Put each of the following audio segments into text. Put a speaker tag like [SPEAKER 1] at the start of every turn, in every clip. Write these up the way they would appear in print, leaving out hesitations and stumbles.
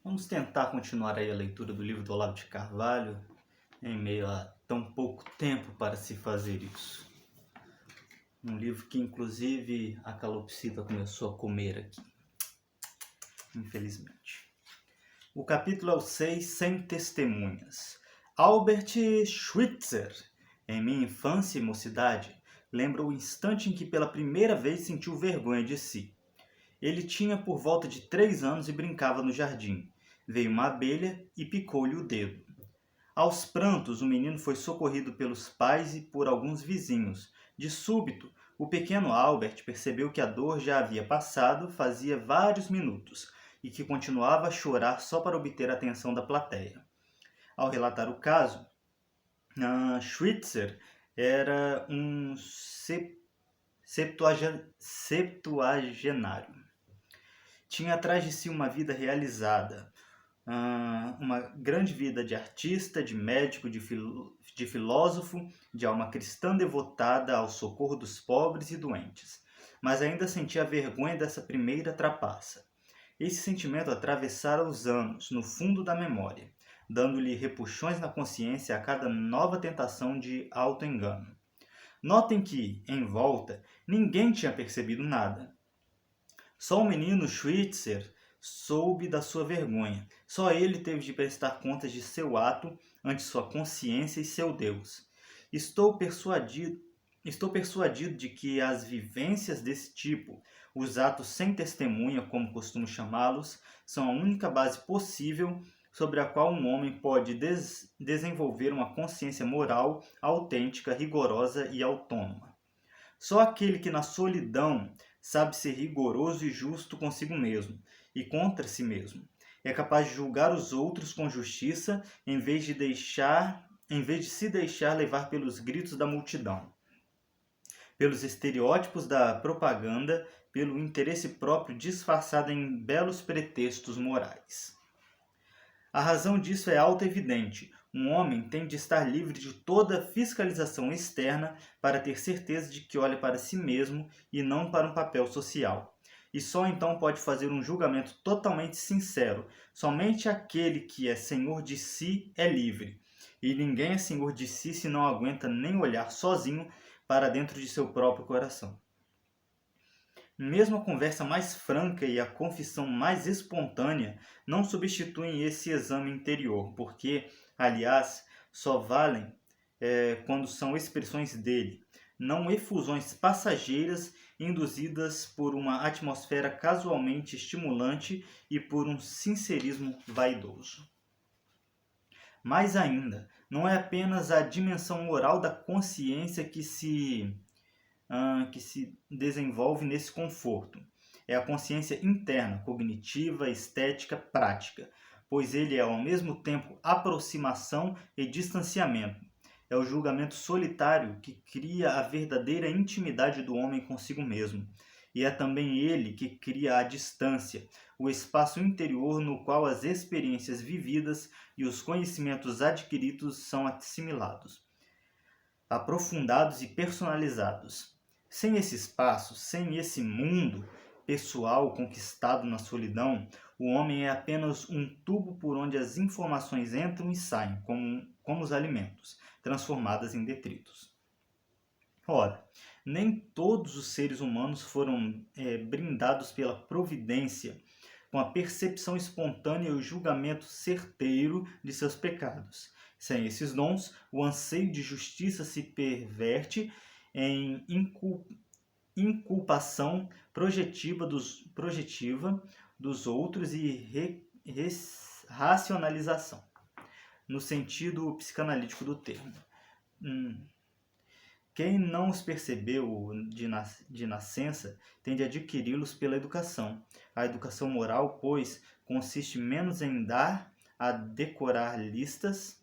[SPEAKER 1] Vamos tentar continuar aí a leitura do livro do Olavo de Carvalho, em meio a tão pouco tempo para se fazer isso. Um livro que, inclusive, a calopsita começou a comer aqui, infelizmente. O capítulo é o 6, Sem Testemunhas. Albert Schweitzer, em minha infância e mocidade, lembra o instante em que pela primeira vez sentiu vergonha de si. Ele tinha por volta de 3 anos e brincava no jardim. Veio uma abelha e picou-lhe o dedo. Aos prantos, o menino foi socorrido pelos pais e por alguns vizinhos. De súbito, o pequeno Albert percebeu que a dor já havia passado fazia vários minutos e que continuava a chorar só para obter a atenção da plateia. Ao relatar o caso, Schweitzer era um septuagenário. Tinha atrás de si uma vida realizada, uma grande vida de artista, de médico, de filósofo, de alma cristã devotada ao socorro dos pobres e doentes. Mas ainda sentia vergonha dessa primeira trapaça. Esse sentimento atravessara os anos, no fundo da memória, dando-lhe repuxões na consciência a cada nova tentação de auto-engano. Notem que, em volta, ninguém tinha percebido nada. Só o menino Schweitzer soube da sua vergonha. Só ele teve de prestar contas de seu ato ante sua consciência e seu Deus. Estou persuadido de que as vivências desse tipo, os atos sem testemunha, como costumo chamá-los, são a única base possível sobre a qual um homem pode desenvolver uma consciência moral autêntica, rigorosa e autônoma. Só aquele que na solidão sabe ser rigoroso e justo consigo mesmo e contra si mesmo é capaz de julgar os outros com justiça em vez de se deixar levar pelos gritos da multidão, pelos estereótipos da propaganda, pelo interesse próprio disfarçado em belos pretextos morais. A razão disso é auto-evidente. Um homem tem de estar livre de toda fiscalização externa para ter certeza de que olha para si mesmo e não para um papel social. E só então pode fazer um julgamento totalmente sincero. Somente aquele que é senhor de si é livre. E ninguém é senhor de si se não aguenta nem olhar sozinho para dentro de seu próprio coração. Mesmo a conversa mais franca e a confissão mais espontânea não substituem esse exame interior, porque, aliás, só valem quando são expressões dele, não efusões passageiras induzidas por uma atmosfera casualmente estimulante e por um sincerismo vaidoso. Mais ainda, não é apenas a dimensão moral da consciência que se desenvolve nesse conforto. É a consciência interna, cognitiva, estética, prática, pois ele é ao mesmo tempo aproximação e distanciamento. É o julgamento solitário que cria a verdadeira intimidade do homem consigo mesmo. E é também ele que cria a distância, o espaço interior no qual as experiências vividas e os conhecimentos adquiridos são assimilados, aprofundados e personalizados. Sem esse espaço, sem esse mundo pessoal conquistado na solidão, o homem é apenas um tubo por onde as informações entram e saem, como os alimentos, transformadas em detritos. Ora, nem todos os seres humanos foram brindados pela providência com a percepção espontânea e o julgamento certeiro de seus pecados. Sem esses dons, o anseio de justiça se perverte em inculpação projetiva dos outros e racionalização, no sentido psicanalítico do termo. Quem não os percebeu de nascença tem de adquiri-los pela educação. A educação moral, pois, consiste menos em dar a decorar listas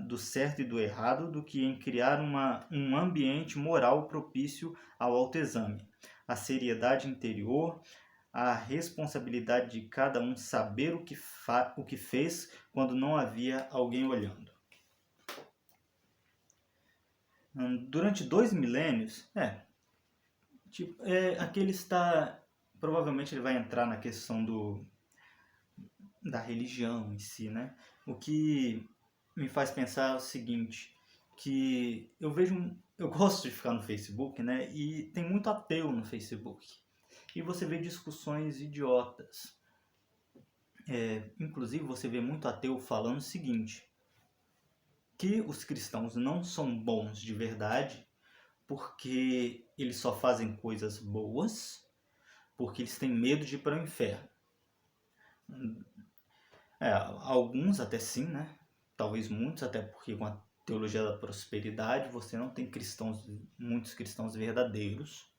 [SPEAKER 1] do certo e do errado do que em criar um ambiente moral propício ao autoexame, à seriedade interior, à responsabilidade de cada um saber o que fez quando não havia alguém olhando. Durante 2 milênios, aqui ele está, provavelmente ele vai entrar na questão da religião em si, né? O que me faz pensar é o seguinte, que eu gosto de ficar no Facebook, né? E tem muito ateu no Facebook. E você vê discussões idiotas. Inclusive você vê muito ateu falando o seguinte, que os cristãos não são bons de verdade porque eles só fazem coisas boas, porque eles têm medo de ir para o inferno. Alguns até sim, né? Talvez muitos, até porque com a teologia da prosperidade você não tem muitos cristãos verdadeiros.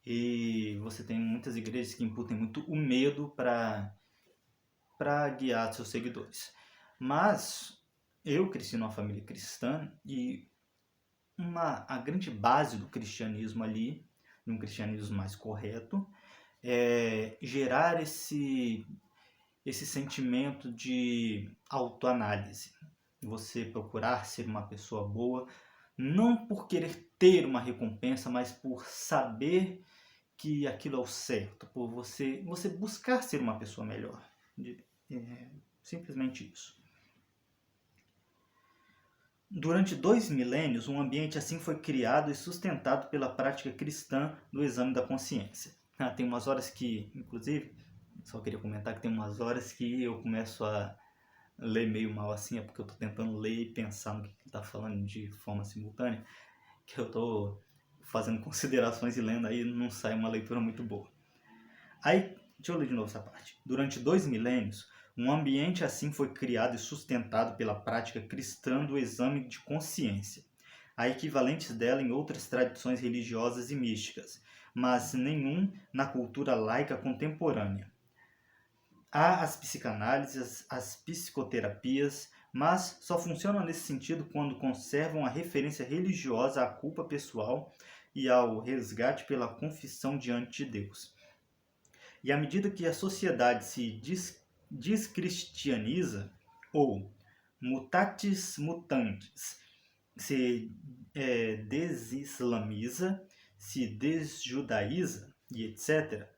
[SPEAKER 1] E você tem muitas igrejas que imputem muito o medo para guiar seus seguidores. Mas eu cresci numa família cristã e a grande base do cristianismo ali, de um cristianismo mais correto, é gerar esse sentimento de autoanálise. Você procurar ser uma pessoa boa, não por querer ter uma recompensa, mas por saber que aquilo é o certo, por você buscar ser uma pessoa melhor. Simplesmente isso. Durante 2 milênios, um ambiente assim foi criado e sustentado pela prática cristã do exame da consciência. Tem umas horas que, inclusive, só queria comentar que tem umas horas que eu começo a ler meio mal assim, é porque eu estou tentando ler e pensar no que ele está falando de forma simultânea, que eu estou fazendo considerações e lendo, aí não sai uma leitura muito boa. Aí, deixa eu ler de novo essa parte. Durante 2 milênios, um ambiente assim foi criado e sustentado pela prática cristã do exame de consciência. Há equivalentes dela em outras tradições religiosas e místicas, mas nenhum na cultura laica contemporânea. Há as psicanálises, as psicoterapias, mas só funcionam nesse sentido quando conservam a referência religiosa à culpa pessoal e ao resgate pela confissão diante de Deus. E à medida que a sociedade se descristianiza, ou mutatis mutandis, se desislamiza, se desjudaiza e etc.,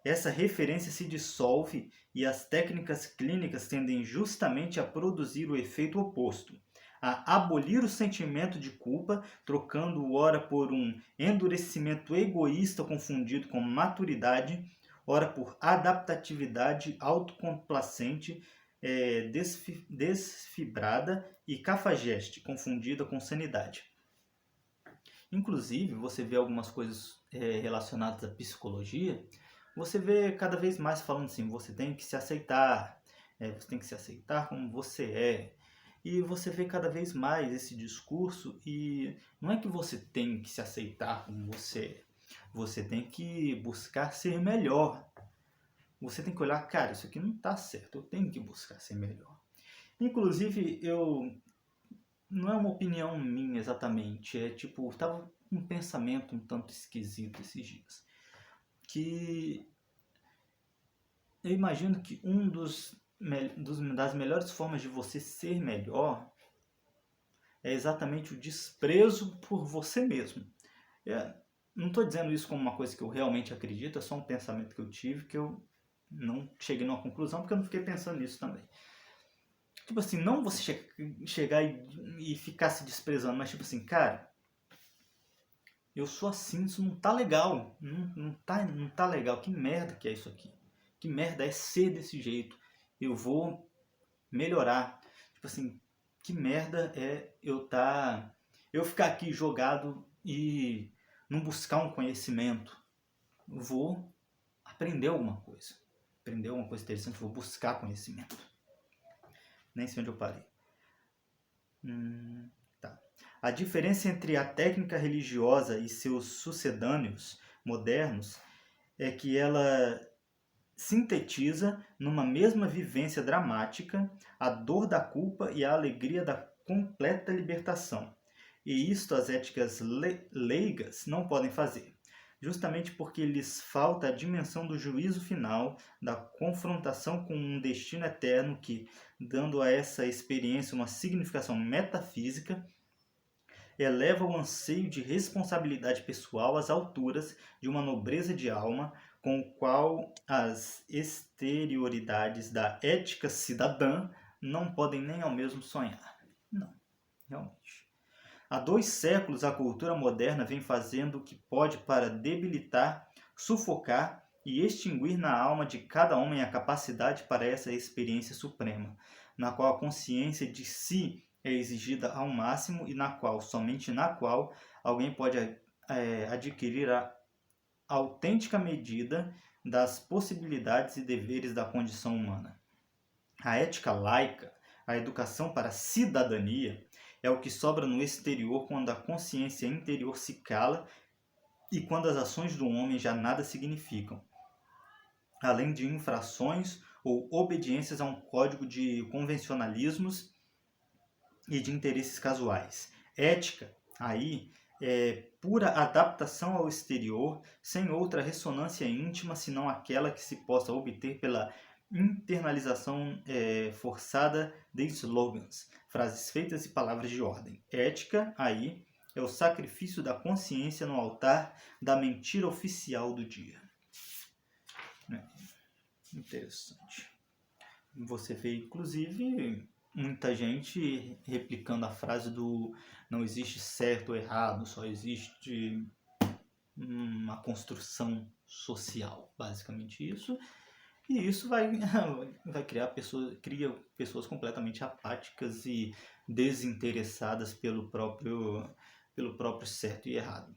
[SPEAKER 1] essa referência se dissolve e as técnicas clínicas tendem justamente a produzir o efeito oposto, a abolir o sentimento de culpa, trocando-o ora por um endurecimento egoísta confundido com maturidade, ora por adaptatividade autocomplacente, desfibrada e cafajeste, confundida com sanidade. Inclusive, você vê algumas coisas relacionadas à psicologia, você vê cada vez mais falando assim, você tem que se aceitar, você tem que se aceitar como você é. E você vê cada vez mais esse discurso e não é que você tem que se aceitar como você é, você tem que buscar ser melhor. Você tem que olhar, cara, isso aqui não está certo, eu tenho que buscar ser melhor. Inclusive, não é uma opinião minha exatamente, tava um pensamento um tanto esquisito esses dias. Que eu imagino que das melhores formas de você ser melhor é exatamente o desprezo por você mesmo. Não estou dizendo isso como uma coisa que eu realmente acredito, é só um pensamento que eu tive, que eu não cheguei numa conclusão, porque eu não fiquei pensando nisso também. Tipo assim, não você chegar e ficar se desprezando, mas tipo assim, cara, eu sou assim, isso não tá legal, não tá legal, que merda que é isso aqui? Que merda é ser desse jeito? Eu vou melhorar. Tipo assim, que merda é eu ficar aqui jogado e não buscar um conhecimento? Eu vou aprender alguma coisa interessante, vou buscar conhecimento. Nem sei onde eu parei. Tá. A diferença entre a técnica religiosa e seus sucedâneos modernos é que ela sintetiza numa mesma vivência dramática a dor da culpa e a alegria da completa libertação. E isto as éticas leigas não podem fazer, justamente porque lhes falta a dimensão do juízo final, da confrontação com um destino eterno que, dando a essa experiência uma significação metafísica, eleva o anseio de responsabilidade pessoal às alturas de uma nobreza de alma, com o qual as exterioridades da ética cidadã não podem nem ao mesmo sonhar. Não, realmente. Há 2 séculos a cultura moderna vem fazendo o que pode para debilitar, sufocar e extinguir na alma de cada homem a capacidade para essa experiência suprema, na qual a consciência de si é exigida ao máximo e somente na qual, alguém pode adquirir a autêntica medida das possibilidades e deveres da condição humana. A ética laica, a educação para a cidadania, é o que sobra no exterior quando a consciência interior se cala e quando as ações do homem já nada significam, além de infrações ou obediências a um código de convencionalismos e de interesses casuais. Ética, aí, é pura adaptação ao exterior, sem outra ressonância íntima senão aquela que se possa obter pela internalização forçada de slogans, frases feitas e palavras de ordem. Ética, aí, é o sacrifício da consciência no altar da mentira oficial do dia. Interessante. Você vê, inclusive, muita gente replicando a frase do não existe certo ou errado, só existe uma construção social, basicamente isso. E isso vai cria pessoas completamente apáticas e desinteressadas pelo próprio certo e errado.